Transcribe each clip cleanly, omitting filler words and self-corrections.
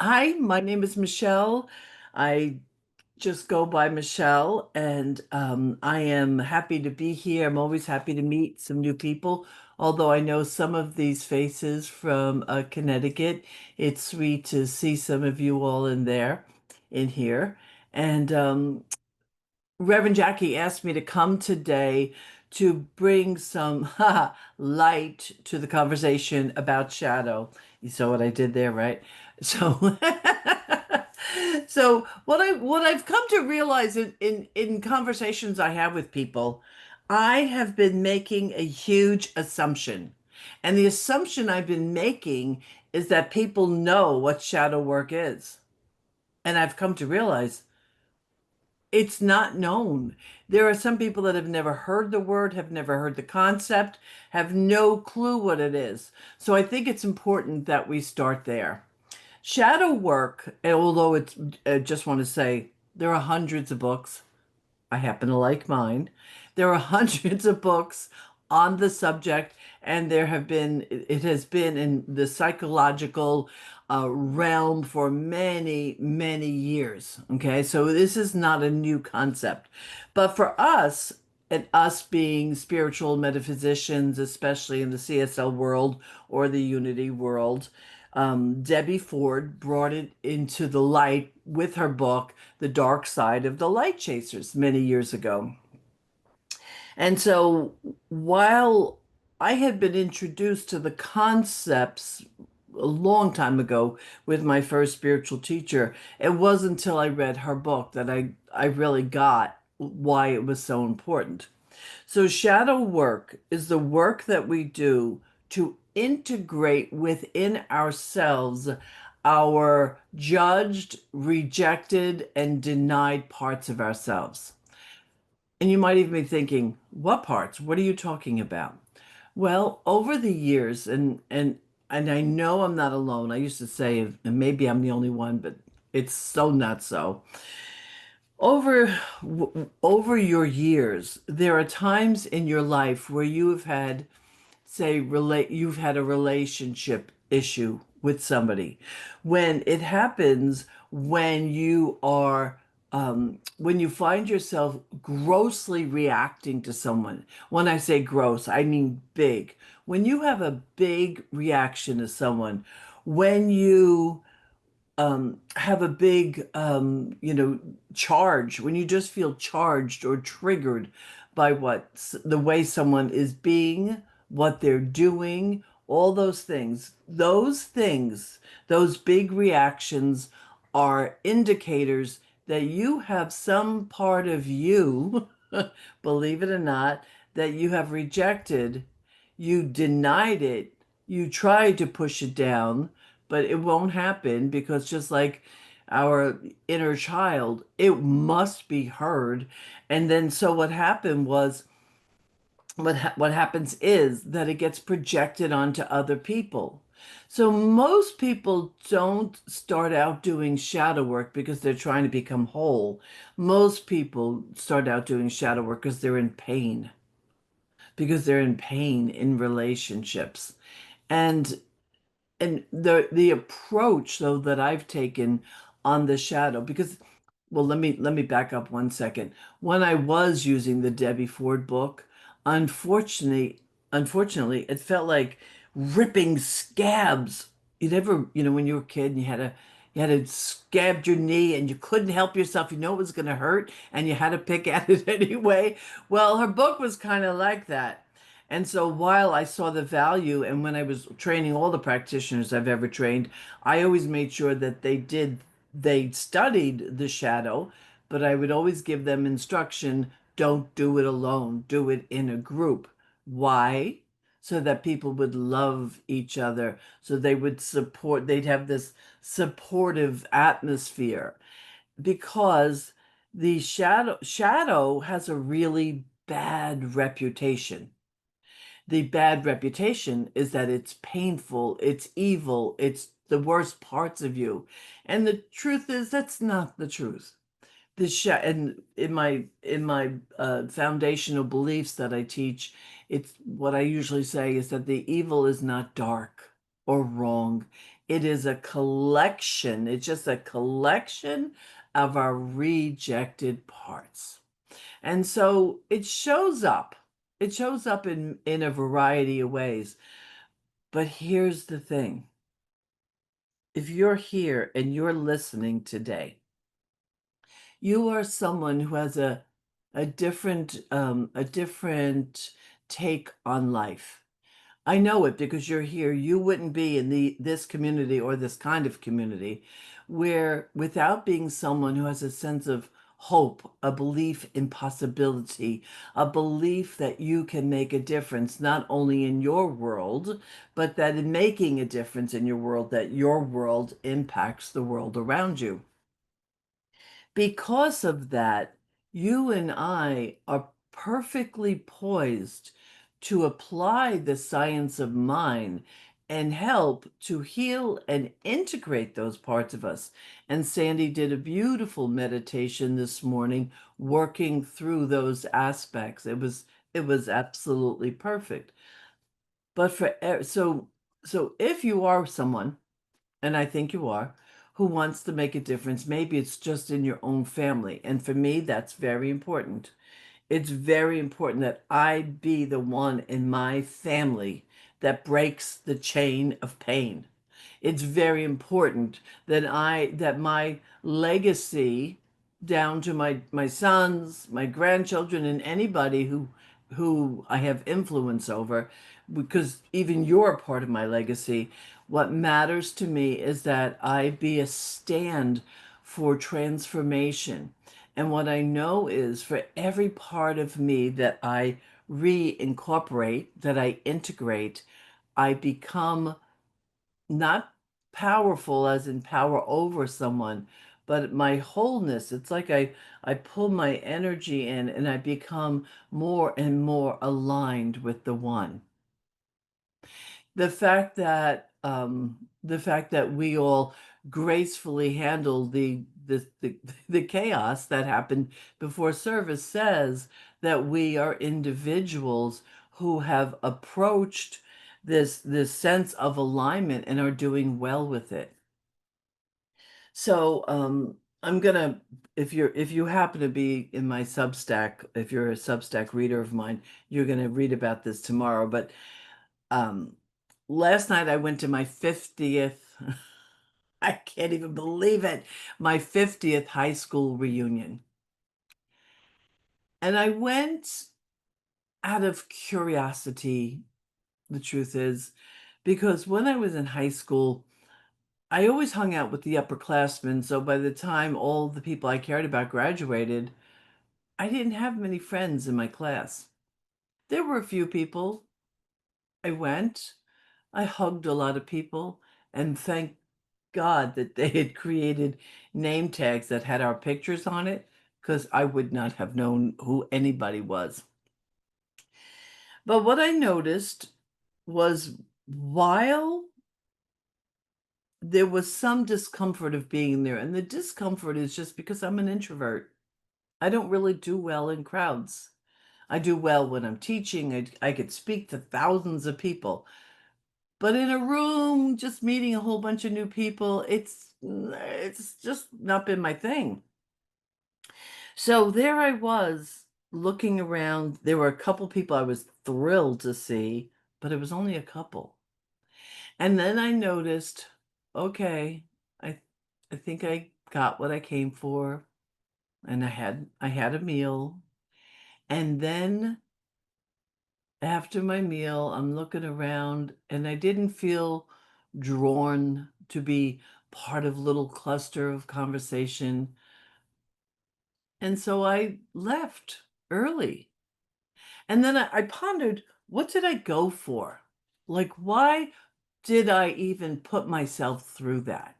Hi, my name is Michelle. I just go by Michelle, and I am happy to be here. I'm always happy to meet some new people, although I know some of these faces from Connecticut. It's sweet to see some of you all in here. And Reverend Jackie asked me to come today to bring some light to the conversation about shadow. You saw what I did there, right? So, so what I've come to realize in conversations I have with people, I have been making a huge assumption. And the assumption I've been making is that people know what shadow work is. And I've come to realize it's not known. There are some people that have never heard the word, have never heard the concept, have no clue what it is. So I think it's important that we start there. Shadow work, although it's, I just want to say, there are hundreds of books. I happen to like mine. There are hundreds of books on the subject, and it has been in the psychological realm for many, many years. Okay, so this is not a new concept. But for us, and us being spiritual metaphysicians, especially in the CSL world or the Unity world, Debbie Ford brought it into the light with her book, The Dark Side of the Light Chasers, many years ago. And so while I had been introduced to the concepts a long time ago with my first spiritual teacher, it wasn't until I read her book that I really got why it was so important. So, shadow work is the work that we do to integrate within ourselves our judged, rejected, and denied parts of ourselves. And you might even be thinking, what parts? What are you talking about? Well, over the years, and I know I'm not alone. I used to say, and maybe I'm the only one, but it's so not so. Over your years, there are times in your life where you have had, say, you've had a relationship issue with somebody. When it happens, when you find yourself grossly reacting to someone. When I say gross, I mean big. When you have a big reaction to someone, when you have a big, charge, when you just feel charged or triggered by the way someone is being, what they're doing, all those things, those big reactions are indicators that you have some part of you, believe it or not, that you have rejected, you denied it, you tried to push it down, but it won't happen because just like our inner child, it must be heard. And then so what happened was what happens is that it gets projected onto other people. So most people don't start out doing shadow work because they're trying to become whole. Most people start out doing shadow work because they're in pain in relationships. And the approach though that I've taken on the shadow, because well, let me back up 1 second. When I was using the Debbie Ford book, unfortunately unfortunately it felt like ripping scabs. You'd ever, when you were a kid and you had to scabbed your knee and you couldn't help yourself, you know it was going to hurt and you had to pick at it anyway. Well, her book was kind of like that. And so while I saw the value, and when I was training all the practitioners I've ever trained, I always made sure that they studied the shadow, but I would always give them instruction, don't do it alone, do it in a group. Why? So that people would love each other, so they'd have this supportive atmosphere because the shadow has a really bad reputation. The bad reputation is that it's painful, it's evil, it's the worst parts of you. And the truth is that's not the truth. And in my foundational beliefs that I teach, it's what I usually say is that the evil is not dark. or wrong. It is a collection. It's just a collection of our rejected parts. And so it shows up. It shows up in a variety of ways. But here's the thing. If you're here and you're listening today, you are someone who has a different take on life. I know it because you're here. You wouldn't be in this community or this kind of community where without being someone who has a sense of hope, a belief in possibility, a belief that you can make a difference not only in your world, but that in making a difference in your world, that your world impacts the world around you. Because of that, you and I are perfectly poised to apply the science of mind and help to heal and integrate those parts of us. And Sandy did a beautiful meditation this morning working through those aspects. It was absolutely perfect. But so if you are someone, and I think you are, who wants to make a difference. Maybe it's just in your own family. And for me, that's very important. It's very important that I be the one in my family that breaks the chain of pain. It's very important that my legacy down to my sons, my grandchildren, and anybody who I have influence over, because even you're part of my legacy. What matters to me is that I be a stand for transformation. And what I know is for every part of me that I reincorporate, that I integrate, I become not powerful as in power over someone, but my wholeness. It's like I pull my energy in and I become more and more aligned with the one. The fact that we all gracefully handle the chaos that happened before service says that we are individuals who have approached this sense of alignment and are doing well with it. So I'm gonna if you happen to be in my Substack, if you're a Substack reader of mine, you're gonna read about this tomorrow. But um, last night I went to my 50th, I can't even believe it, my 50th high school reunion. And I went out of curiosity, the truth is, because when I was in high school, I always hung out with the upperclassmen. So by the time all the people I cared about graduated, I didn't have many friends in my class. There were a few people. I went, I hugged a lot of people, and thank God that they had created name tags that had our pictures on it, because I would not have known who anybody was. But what I noticed was while there was some discomfort of being there, and the discomfort is just because I'm an introvert. I don't really do well in crowds. I do well when I'm teaching. I could speak to thousands of people. But in a room, just meeting a whole bunch of new people, it's just not been my thing. So there I was looking around. There were a couple people I was thrilled to see, but it was only a couple. And then I noticed, okay, I I think I got what I came for, and I had a meal. And then after my meal, I'm looking around and I didn't feel drawn to be part of a little cluster of conversation. And so I left early. And then I pondered, what did I go for? Like, why did I even put myself through that?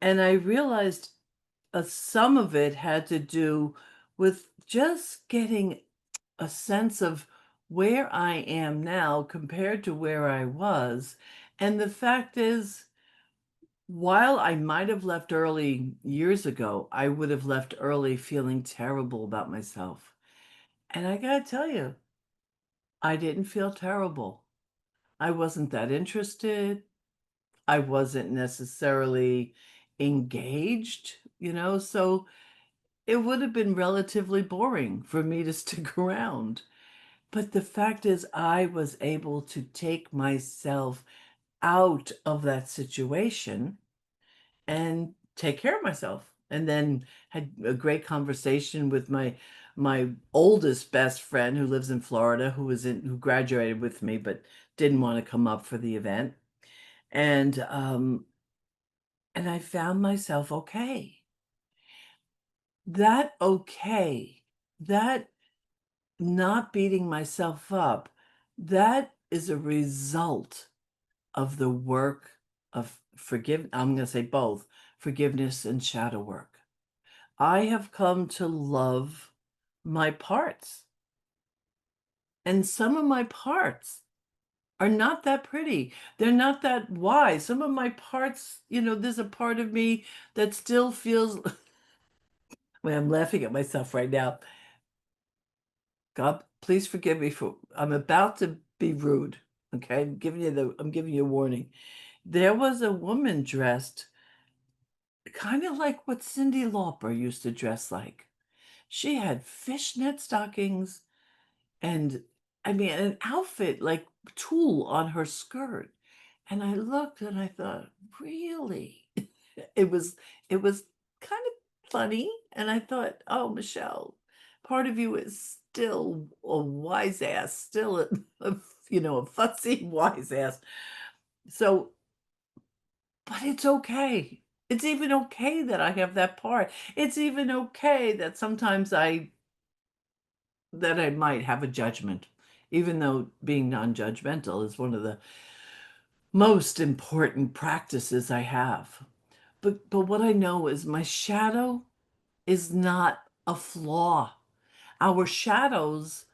And I realized some of it had to do with just getting a sense of where I am now compared to where I was. And the fact is, while I might have left early years ago, I would have left early feeling terrible about myself. And I gotta tell you, I didn't feel terrible. I wasn't that interested. I wasn't necessarily engaged, so it would have been relatively boring for me to stick around. But the fact is, I was able to take myself out of that situation and take care of myself. And then had a great conversation with my oldest best friend who lives in Florida, who graduated with me but didn't want to come up for the event. And I found myself okay. That okay, that not beating myself up, that is a result of the work of I'm going to say both forgiveness and shadow work. I have come to love my parts, and some of my parts are not that pretty. They're not that wise. Some of my parts, there's a part of me that still feels, well, I'm laughing at myself right now. God, please forgive me for I'm about to be rude. Okay, I'm giving you a warning. There was a woman dressed kind of like what Cyndi Lauper used to dress like. She had fishnet stockings and I mean an outfit like tulle on her skirt. And I looked and I thought, really? It was it was kind of funny. And I thought, oh, Michelle, part of you is still a wise ass, still a fussy wise ass. So, but it's okay. It's even okay that I have that part. It's even okay that sometimes I might have a judgment, even though being non-judgmental is one of the most important practices I have. But what I know is my shadow is not a flaw. Our shadows,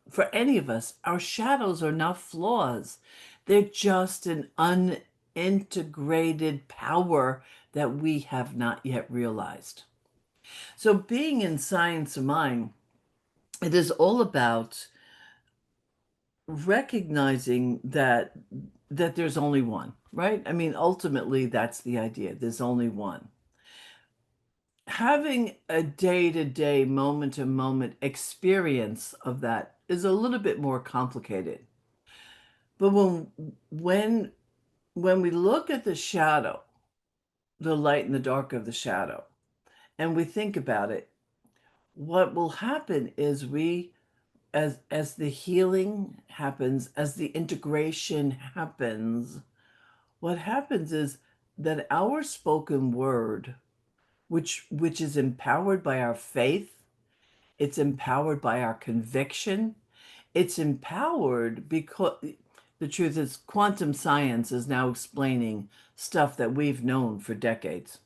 for any of us, our shadows are not flaws. They're just an unintegrated power that we have not yet realized. So being in Science of Mind, it is all about recognizing that there's only one, right? I mean, ultimately, that's the idea. There's only one. Having a day-to-day, moment-to-moment experience of that is a little bit more complicated. But when when we look at the shadow, the light and the dark of the shadow, and we think about it, what will happen is as the healing happens, as the integration happens, what happens is that our spoken word, which is empowered by our faith, it's empowered by our conviction, it's empowered because the truth is quantum science is now explaining stuff that we've known for decades.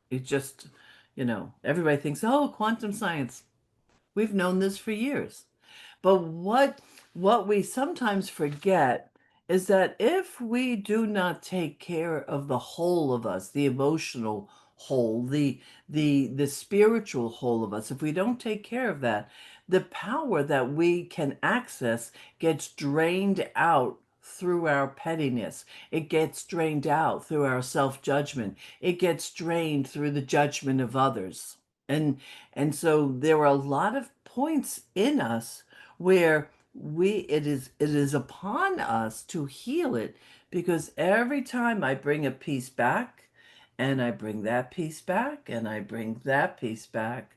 It just, everybody thinks, oh, quantum science. We've known this for years. But what we sometimes forget is that if we do not take care of the whole of us, the emotional whole, the spiritual whole of us, if we don't take care of that, the power that we can access gets drained out through our pettiness. It gets drained out through our self-judgment. It gets drained through the judgment of others. And and so there are a lot of points in us where it is upon us to heal it, because every time I bring a piece back and I bring that piece back and I bring that piece back,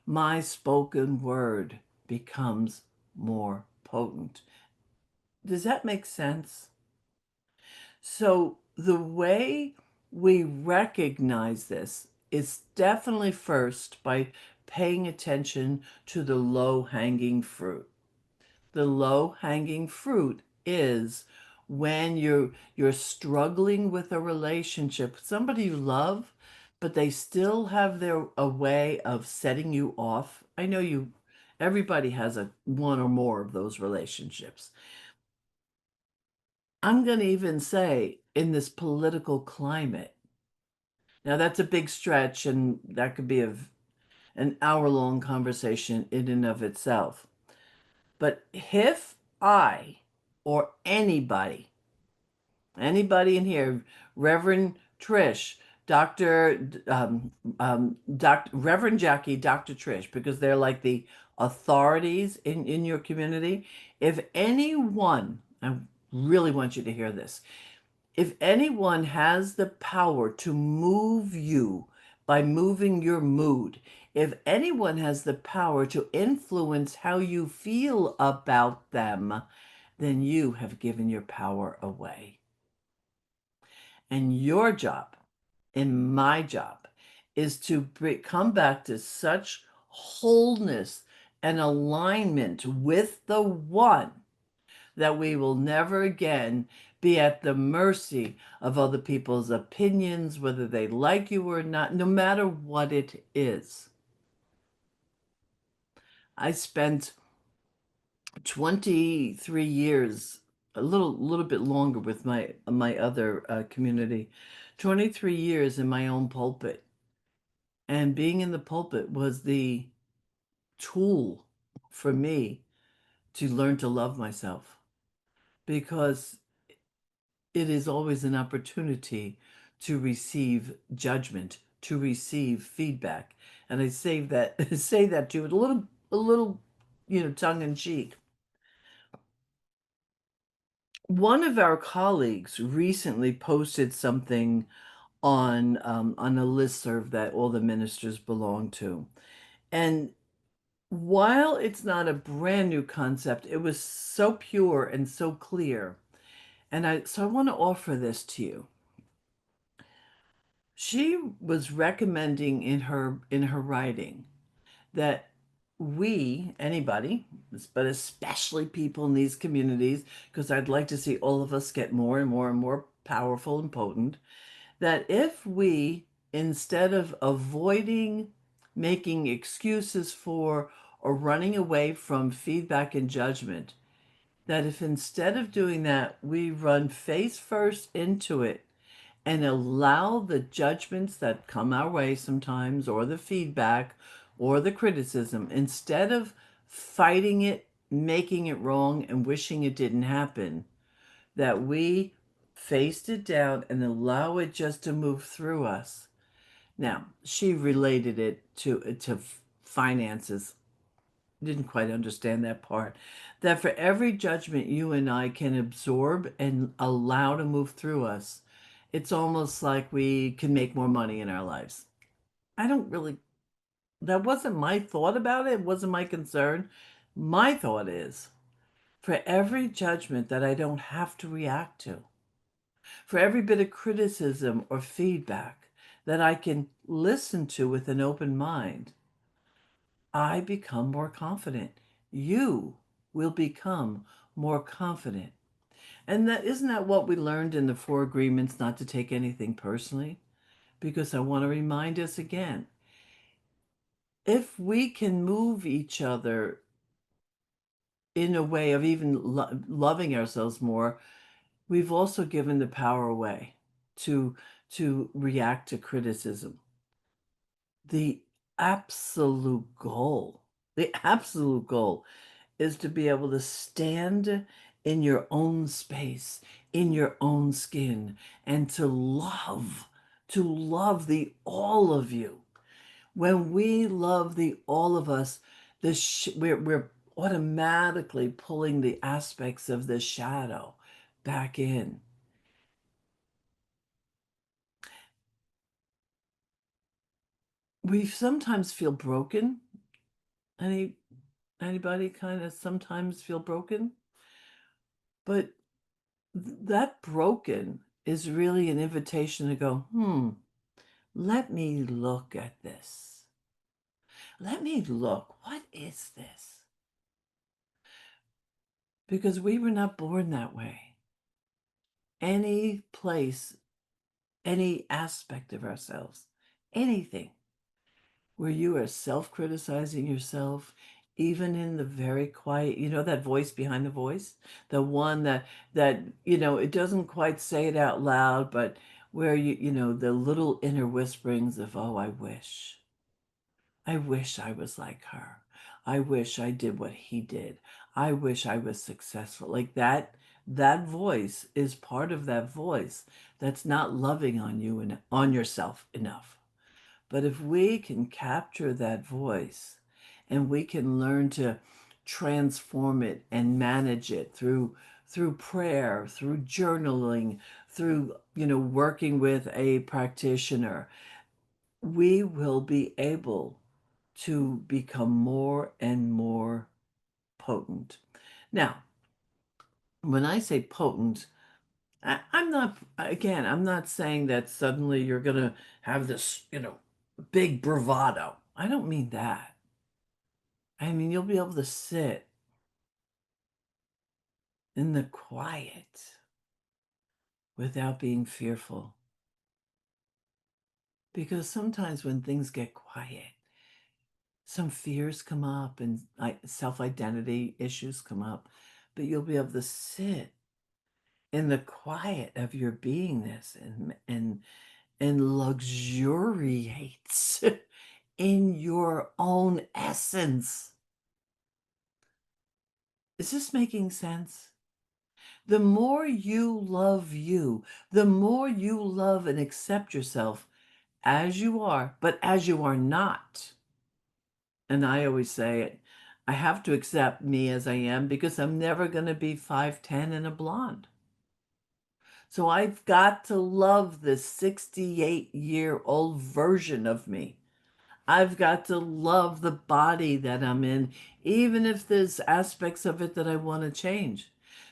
my spoken word becomes more potent. Does that make sense? So the way we recognize this is definitely first by paying attention to the low-hanging fruit. The low-hanging fruit is when you're struggling with a relationship, somebody you love, but they still have a way of setting you off. I know everybody has a one or more of those relationships. I'm going to even say in this political climate. Now that's a big stretch, and that could be an hour-long conversation in and of itself. But if I or anybody Anybody in here, Reverend Trish, Dr. Reverend Jackie, Dr. Trish, because they're like the authorities in your community. If anyone, I really want you to hear this, if anyone has the power to move you by moving your mood, if anyone has the power to influence how you feel about them, then you have given your power away. And your job and my job is to come back to such wholeness and alignment with the one that we will never again be at the mercy of other people's opinions, whether they like you or not, no matter what it is. I spent 23 years, a little bit longer with my other community, 23 years in my own pulpit. And being in the pulpit was the tool for me to learn to love myself, because it is always an opportunity to receive judgment, to receive feedback. And I say that say that to it a little, tongue in cheek. One of our colleagues recently posted something on a listserv that all the ministers belong to. And while it's not a brand new concept, it was so pure and so clear. And I want to offer this to you. She was recommending in her writing that we, anybody, but especially people in these communities, because I'd like to see all of us get more and more and more powerful and potent, that if we, instead of avoiding making excuses for or running away from feedback and judgment, that if instead of doing that, we run face first into it and allow the judgments that come our way sometimes, or the feedback or the criticism, instead of fighting it, making it wrong, and wishing it didn't happen, that we faced it down and allow it just to move through us. Now, she related it to finances. Didn't quite understand that part. That for every judgment you and I can absorb and allow to move through us, it's almost like we can make more money in our lives. I don't really, that wasn't my thought about it. It wasn't my concern. My thought is, for every judgment that I don't have to react to, for every bit of criticism or feedback that I can listen to with an open mind, I become more confident. You will become more confident. And that isn't that what we learned in the four agreements, not to take anything personally? Because I want to remind us again, if we can move each other in a way of even loving ourselves more, we've also given the power away to react to criticism. The the absolute goal is to be able to stand in your own space, in your own skin, and to love the all of you. When we love the all of us, we're automatically pulling the aspects of the shadow back in. We sometimes feel broken. Any Anybody kind of sometimes feel broken? But that broken is really an invitation to go, let me look at this. Let me look. What is this? Because we were not born that way. Any place, any aspect of ourselves, anything where you are self-criticizing yourself, even in the very quiet, that voice behind the voice, the one that it doesn't quite say it out loud, but where the little inner whisperings of, oh, I wish I was like her. I wish I did what he did. I wish I was successful. Like that, that voice is part of that voice that's not loving on you and on yourself enough. But if we can capture that voice and we can learn to transform it and manage it through prayer, through journaling, through working with a practitioner, we will be able to become more and more potent. Now, when I say potent, I'm not, again, I'm not saying that suddenly you're going to have this, big bravado. I don't mean that. I mean, you'll be able to sit in the quiet without being fearful. Because sometimes when things get quiet, some fears come up and self-identity issues come up, but you'll be able to sit in the quiet of your beingness and luxuriates in your own essence. Is this making sense? The more you, the more you love and accept yourself as you are, but as you are not. And I always say it, I have to accept me as I am because I'm never going to be 5'10" and a blonde. So I've got to love this 68-year-old version of me. I've got to love the body that I'm in, even if there's aspects of it that I want to change.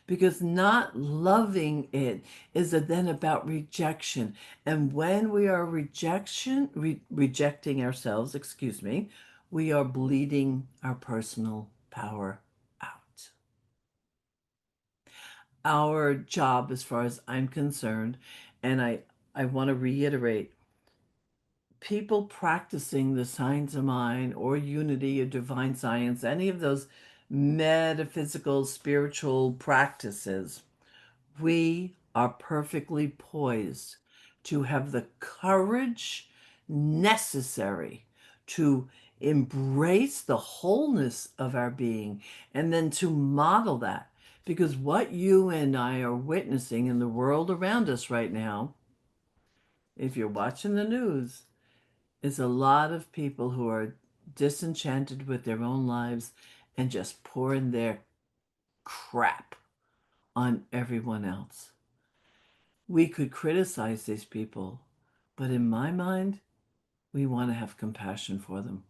Because not loving it is then about rejection. And when we are rejecting ourselves, excuse me, we are bleeding our personal power out. Our job, as far as I'm concerned, and I want to reiterate, people practicing the science of mind or unity or divine science, any of those metaphysical, spiritual practices, we are perfectly poised to have the courage necessary to embrace the wholeness of our being and then to model that. Because what you and I are witnessing in the world around us right now, if you're watching the news, is a lot of people who are disenchanted with their own lives and just pouring their crap on everyone else. We could criticize these people, but in my mind, we want to have compassion for them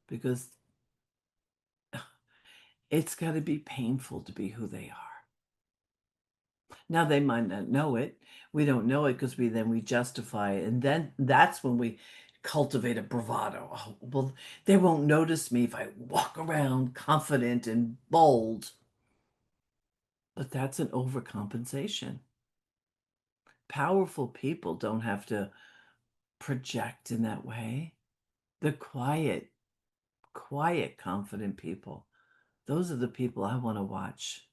because it's got to be painful to be who they are. Now, they might not know it. We don't know it because we justify it. And then that's when we cultivate a bravado. Oh, well, they won't notice me if I walk around confident and bold. But that's an overcompensation. Powerful people don't have to project in that way. The quiet, confident people, those are the people I want to watch.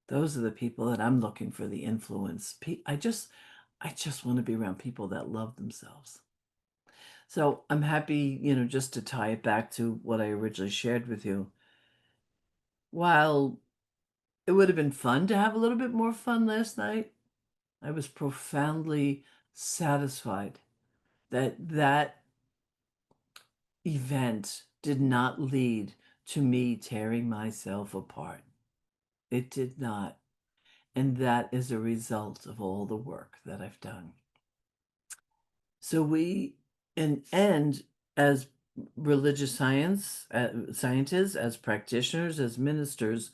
Those are the people that I'm looking for the influence. I just want to be around people that love themselves. So I'm happy, just to tie it back to what I originally shared with you. While it would have been fun to have a little bit more fun last night, I was profoundly satisfied that that event did not lead to me tearing myself apart. It did not. And that is a result of all the work that I've done. So and as religious scientists, as practitioners, as ministers,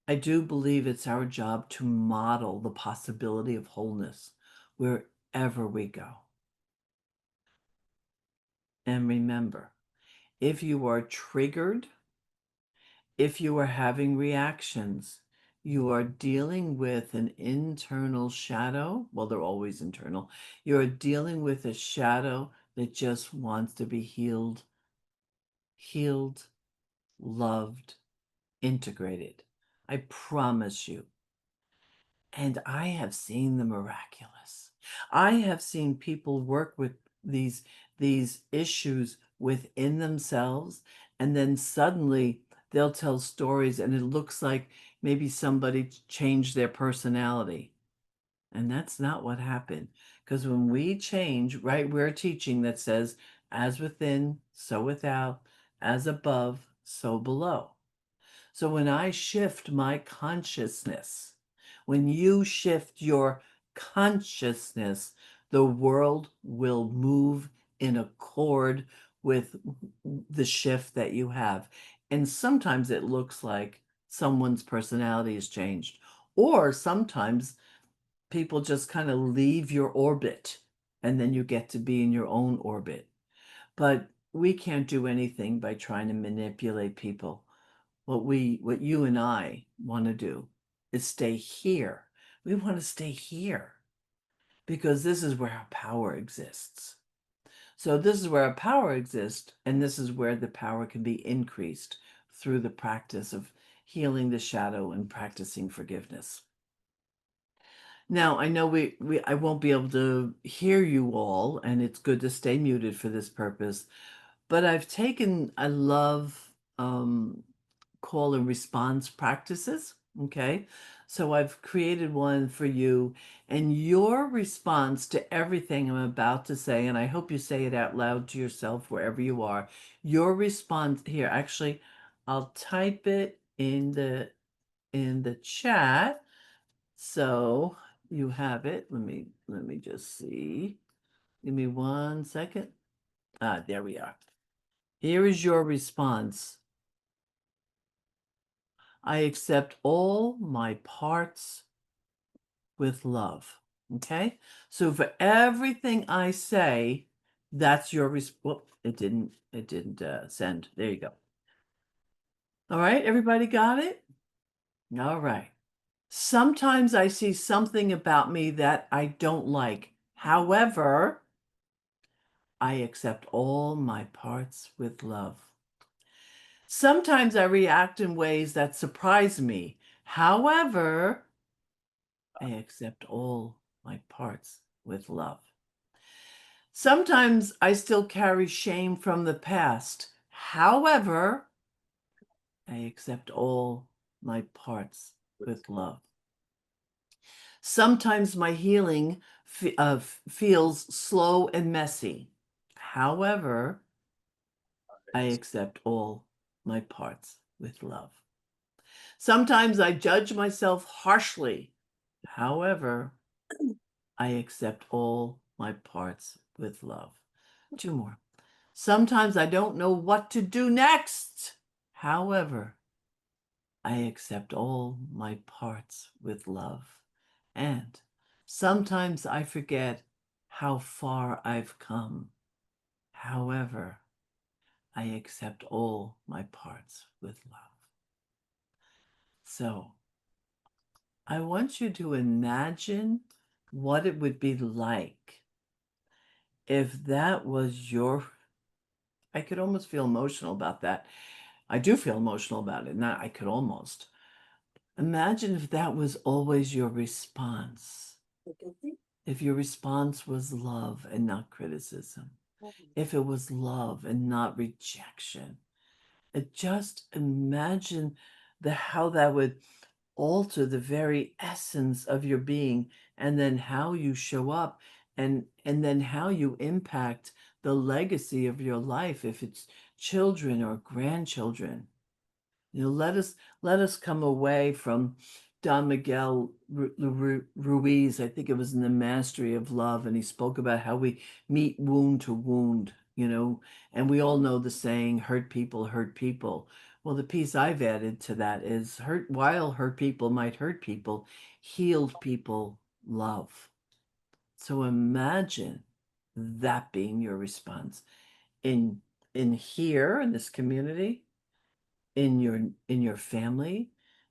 I do believe it's our job to model the possibility of wholeness wherever we go. And remember, if you are triggered, if you are having reactions, you are dealing with an internal shadow. Well, they're always internal. You're dealing with a shadow that just wants to be healed, loved, integrated. I promise you. And I have seen the miraculous. I have seen people work with these issues within themselves, and then suddenly they'll tell stories and it looks like, maybe somebody changed their personality. And that's not what happened. Because when we change, right, we're a teaching that says, as within, so without, as above, so below. So when I shift my consciousness, when you shift your consciousness, the world will move in accord with the shift that you have. And sometimes it looks like someone's personality has changed, or sometimes people just kind of leave your orbit and then you get to be in your own orbit. But we can't do anything by trying to manipulate people. What you and I want to do is stay here. We want to stay here because this is where our power exists. So this is where our power exists, and this is where the power can be increased through the practice of healing the shadow and practicing forgiveness. Now, I know I won't be able to hear you all, and it's good to stay muted for this purpose, but I love call and response practices. Okay. So I've created one for you, and your response to everything I'm about to say, and I hope you say it out loud to yourself wherever you are. Your response here, actually, I'll type it in the chat. So you have it. Let me just see. Give me 1 second. Ah, there we are. Here is your response. I accept all my parts with love. Okay? So for everything I say, that's your response. It didn't send. There you go. All right, everybody got it? All right. Sometimes I see something about me that I don't like. However, I accept all my parts with love. Sometimes I react in ways that surprise me. However, I accept all my parts with love. Sometimes I still carry shame from the past. However, I accept all my parts with love. Sometimes my healing feels slow and messy. However, I accept all my parts with love. Sometimes I judge myself harshly. However, I accept all my parts with love. Two more. Sometimes I don't know what to do next. However, I accept all my parts with love. And sometimes I forget how far I've come. However, I accept all my parts with love. So I want you to imagine what it would be like if that was your, I could almost feel emotional about that. I do feel emotional about it. Not I could almost. Imagine if that was always your response. If your response was love and not criticism. If it was love and not rejection. Just imagine how that would alter the very essence of your being, and then how you show up, and then how you impact the legacy of your life, if it's children or grandchildren. Let us come away from Don Miguel Ruiz. I think it was in The Mastery of Love, and he spoke about how we meet wound to wound, and we all know the saying, hurt people hurt people. Well, the piece I've added to that is while hurt people might hurt people, healed people love. So imagine that being your response in here in this community, in your family,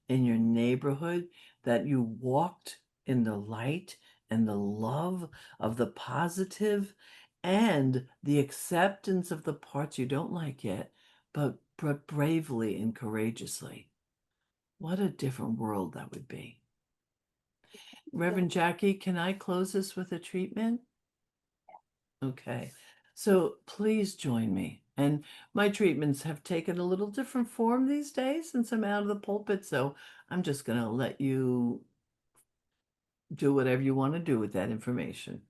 in your neighborhood, that you walked in the light and the love of the positive and the acceptance of the parts you don't like yet, but bravely and courageously. What a different world that would be. Reverend Jackie, can I close this with a treatment? Okay. So please join me. And my treatments have taken a little different form these days since I'm out of the pulpit. So I'm just going to let you do whatever you want to do with that information.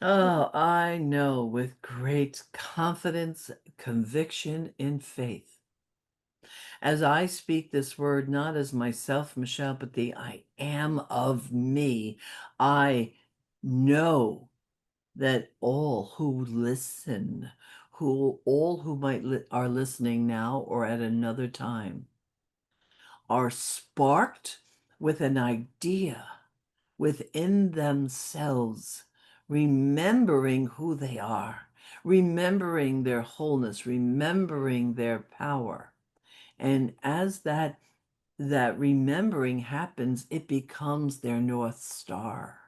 Oh, I know with great confidence, conviction, and faith. As I speak this word, not as myself, Michelle, but the I am of me, I know that all who listen, who all who are listening now or at another time, are sparked with an idea within themselves, remembering who they are, remembering their wholeness, remembering their power. And as that remembering happens, it becomes their North Star.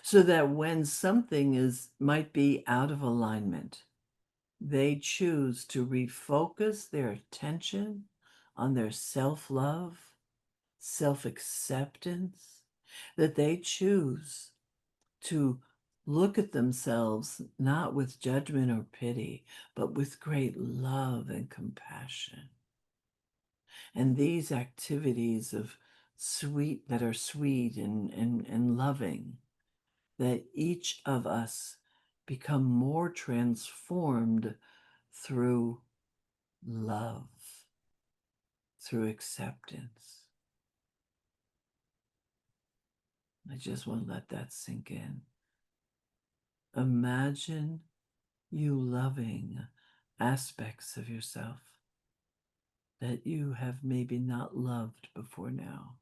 So that when something might be out of alignment, they choose to refocus their attention on their self-love, self-acceptance, that they choose to look at themselves not with judgment or pity, but with great love and compassion. And these activities of sweet that are sweet and loving, that each of us become more transformed through love, through acceptance. I just want to let that sink in. Imagine you loving aspects of yourself that you have maybe not loved before now.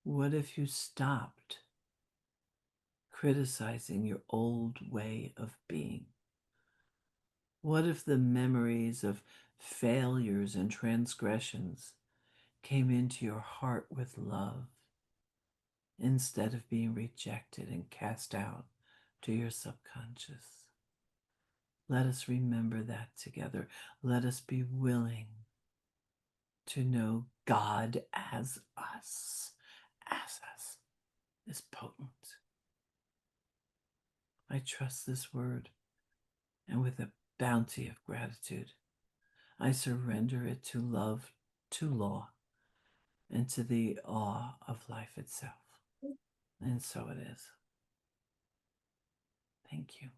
What if you stopped criticizing your old way of being? What if the memories of failures and transgressions came into your heart with love instead of being rejected and cast out to your subconscious? Let us remember that together. Let us be willing to know God as us is potent. I trust this word, and with a bounty of gratitude, I surrender it to love, to law, and to the awe of life itself. And so it is. Thank you.